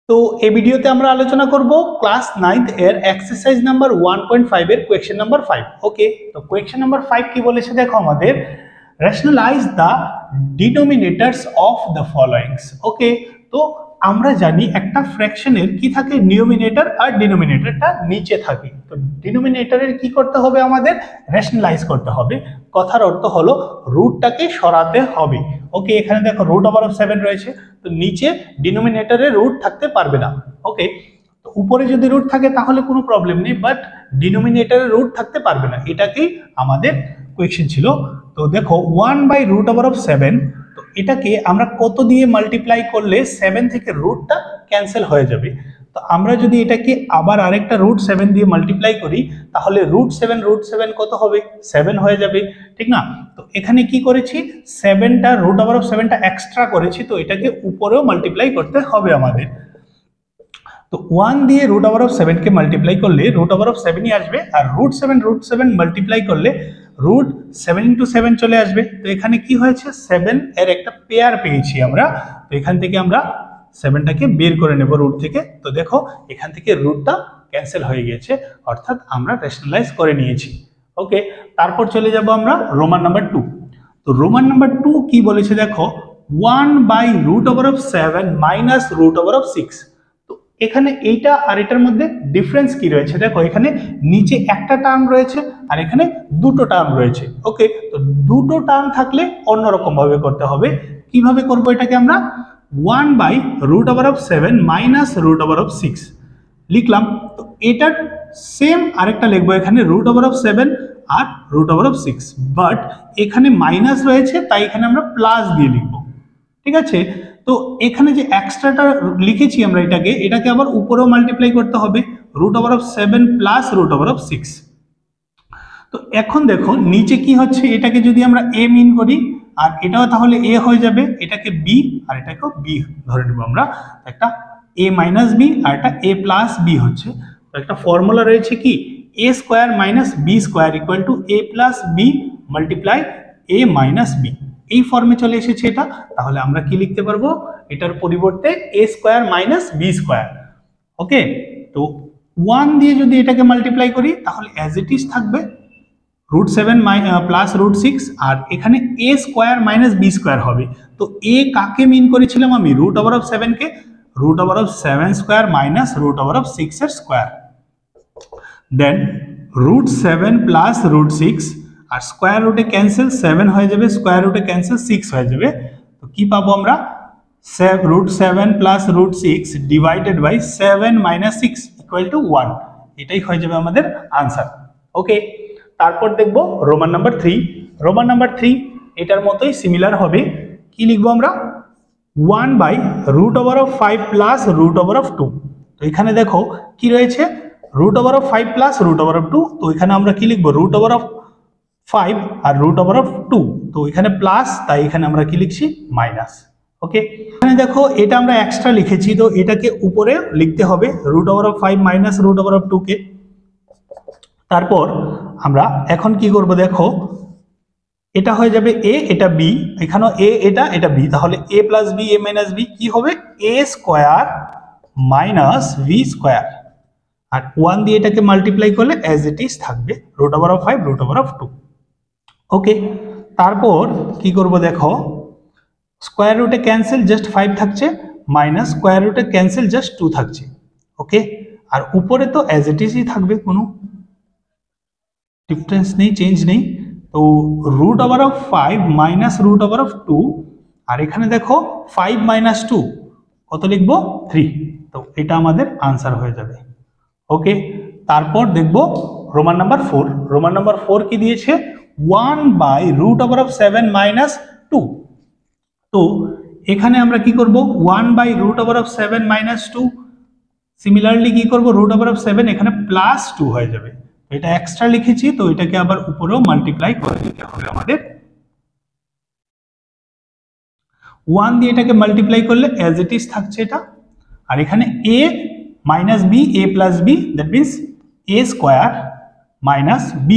তো এই ভিডিওতে আমরা আলোচনা করব ক্লাস 9th এর এক্সারসাইজ নাম্বার 1.5 এর কোয়েশ্চেন নাম্বার 5। ওকে, তো কোয়েশ্চেন নাম্বার 5 কি বলেছে দেখো আমাদের, রেশনালাইজ দ্য ডিনোমিনেটরস অফ দ্য ফলোইংস। ওকে, তো আমরা জানি একটা ফ্র্যাকশনের কি থাকে, নিউমিনেটর আর ডিনোমিনেটরটা নিচে থাকে। তো ডিনোমিনেটরের কি করতে হবে, আমাদের রেশনালাইজ করতে হবে। কথার অর্থ হলো রুটটাকে সরাতে হবে। ওকে, এখানে দেখো রুট ওভার অফ 7 রয়েছে, তো নিচে ডিনোমিনেটরে রুট থাকতে পারবে না। ওকে, তো উপরে যদি রুট থাকে তাহলে কোনো প্রবলেম নেই, বাট ডিনোমিনেটরে রুট থাকতে পারবে না, এটাকেই আমাদের কোয়েশ্চেন ছিল। তো দেখো 1/√7, তো এটাকে আমরা কত দিয়ে মাল্টিপ্লাই করলে 7 থেকে রুটটা ক্যান্সেল হয়ে যাবে। তো আমরা যদি এটাকে আবার আরেকটা √7 দিয়ে মাল্টিপ্লাই করি তাহলে √7 কত হবে, 7 হয়ে যাবে, ঠিক না? তো এখানে কি করেছি, 7টা √7টা এক্সট্রা করেছি, তো এটাকে উপরেও মাল্টিপ্লাই করতে হবে আমাদের। তো 1 দিয়ে √7 কে মাল্টিপ্লাই করলে √7ই আসবে, আর √7 মাল্টিপ্লাই করলে √7 × 7 চলে আসবে। তো এখানে কি হয়েছে, 7 এর একটা পেয়ার পেয়েছি আমরা। তো এখান থেকে আমরা 7টাকে বের করে নেব রুট থেকে। তো দেখো এখান থেকে রুটটা ক্যান্সেল হয়ে গেছে, অর্থাৎ আমরা রেশনালাইজ করে নিয়েছি। ওকে, তারপর চলে যাব আমরা রোমান নাম্বার 2। তো রোমান নাম্বার 2 কি বলেছে দেখো, 1/√7 - √6। এখানে এইটা আর এটার মধ্যে ডিফারেন্স কি রয়েছে দেখো, এখানে নিচে একটা টার্ম রয়েছে আর এখানে দুটো টার্ম রয়েছে। ওকে, তো দুটো টার্ম থাকলে অন্যরকম ভাবে করতে হবে। কিভাবে করব এটাকে আমরা, 1/√7 - √6 লিখলাম। তো এটার সেম আরেকটা লিখবো এখানে √7 আর √6, বাট এখানে মাইনাস রয়েছে তাই এখানে আমরা প্লাস দিয়ে লিখবো, ঠিক আছে? তো এখানে যে এক্সট্রাটা লিখেছি আমরা এটাকে আবার উপরেও মাল্টিপ্লাই করতে হবে, √7 + √6। তো এখন দেখো নিচে কি হচ্ছে, এটাকে যদি আমরা a মিন করি আর এটাও তাহলে a হয়ে যাবে, এটাকে b আর এটাকেও b ধরে নেব আমরা। একটা a - b আর একটা a + b হচ্ছে। তো একটা ফর্মুলা রয়েছে কি, a² - b² = a + b × a - b। এই ফর্মে চলে এসেছে এটা, তাহলে আমরা কি লিখতে পারবো, এটার পরিবর্তে a² - b²। ওকে, তো 1 দিয়ে যদি এটাকে মাল্টিপ্লাই করি তাহলে অ্যাজ ইট ইজ থাকবে √7 + √6, আর এখানে a² - b² হবে। তো a কাকে মিন করেছিলাম আমি, √7 কে, √7² - √6 দেন √7 + √6, আর স্কোয়ার রুটে ক্যান্সেল, 7 হয়ে যাবে, স্কোয়ার রুটে ক্যান্সেল, 6 হয়ে যাবে। তো কি পাবো আমরা, √7 + √6 ডিভাইডেড বাই 7 - 6 = 1, এটাই হয়ে যাবে আমাদের আনসার। ওকে, তারপর দেখবো রোমান নাম্বার 3। রোমান নাম্বার 3 এটার মতোই সিমিলার হবে। কি লিখবো আমরা, 1/√5 + √2। তো এখানে দেখো কি রয়েছে, √5 + √2। তো এখানে আমরা কি লিখবো, √5 আর √2। তো এখানে প্লাস, তাই এখানে আমরা কি লিখছি, মাইনাস। ওকে, এখানে দেখো এটা আমরা এক্সট্রা লিখেছি, তো এটাকে উপরে লিখতে হবে, √5 - √2 কে। তারপর আমরা এখন কি করব দেখো, এটা হয়ে যাবে a, এটা b, এখানেও a, এটা b, তাহলে a + b a - b কি হবে, a² - b²। আর 1 দিয়ে এটাকে মাল্টিপ্লাই করলে অ্যাজ ইট ইজ থাকবে √5 √2। ওকে, তারপর কি করব দেখো, স্কোয়ার রুটে ক্যান্সেল, জাস্ট 5 থাকছে, মাইনাস স্কোয়ার রুটে ক্যান্সেল, জাস্ট 2 থাকছে। ওকে, আর উপরে তো অ্যাজ ইট ইজই থাকবে, কোনো ডিফারেন্স নেই, চেঞ্জ নেই। তো √5 - √2, আর এখানে দেখো 5 - 2 কত লিখবো, 3। তো এটা আমাদের আনসার হয়ে যাবে। ওকে, তারপর দেখবো রোমান নাম্বার 4। রোমান নাম্বার 4 কি দিয়েছে, 1/√7 - 2। তো এখানে আমরা কি করব, 1/√7 - 2, সিমিলারলি কি করব, √7 এখানে +2 হয়ে যাবে। এটা এক্সট্রা লিখেছি, তো এটাকে আবার উপরেও মাল্টিপ্লাই করে দিতে হবে আমাদের। 1 দিয়ে এটাকে মাল্টিপ্লাই করলে অ্যাজ ইট ইজ থাকছে এটা, আর এখানে a - b a + b, that means a² - b²।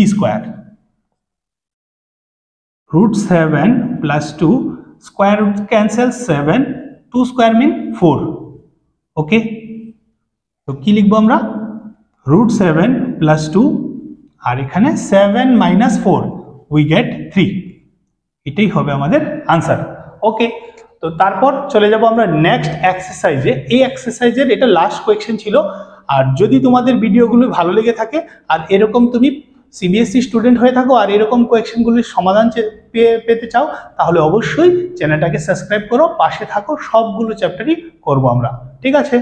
√7 + 2, square root cancel, 7, 2 square mean 4। Okay, তো কি লিখবো আমরা, √7 + 2 আর এখানে 7 - 4 উই গেট 3। এটাই হবে আমাদের আনসার। ওকে, তো তারপর চলে যাব আমরা নেক্সট এক্সারসাইজে। এই এক্সারসাইজের এটা লাস্ট কোয়েশ্চেন ছিল। আর যদি তোমাদের ভিডিওগুলো ভালো লেগে থাকে আর এরকম তুমি সিবিএসসি স্টুডেন্ট হয়ে থাকো আর এরকম কোয়েশ্চেনগুলির সমাধান পেতে চাও, তাহলে অবশ্যই চ্যানেলটাকে সাবস্ক্রাইব করো, পাশে থাকো, সবগুলো চ্যাপ্টারই করবো আমরা। ঠিক আছে।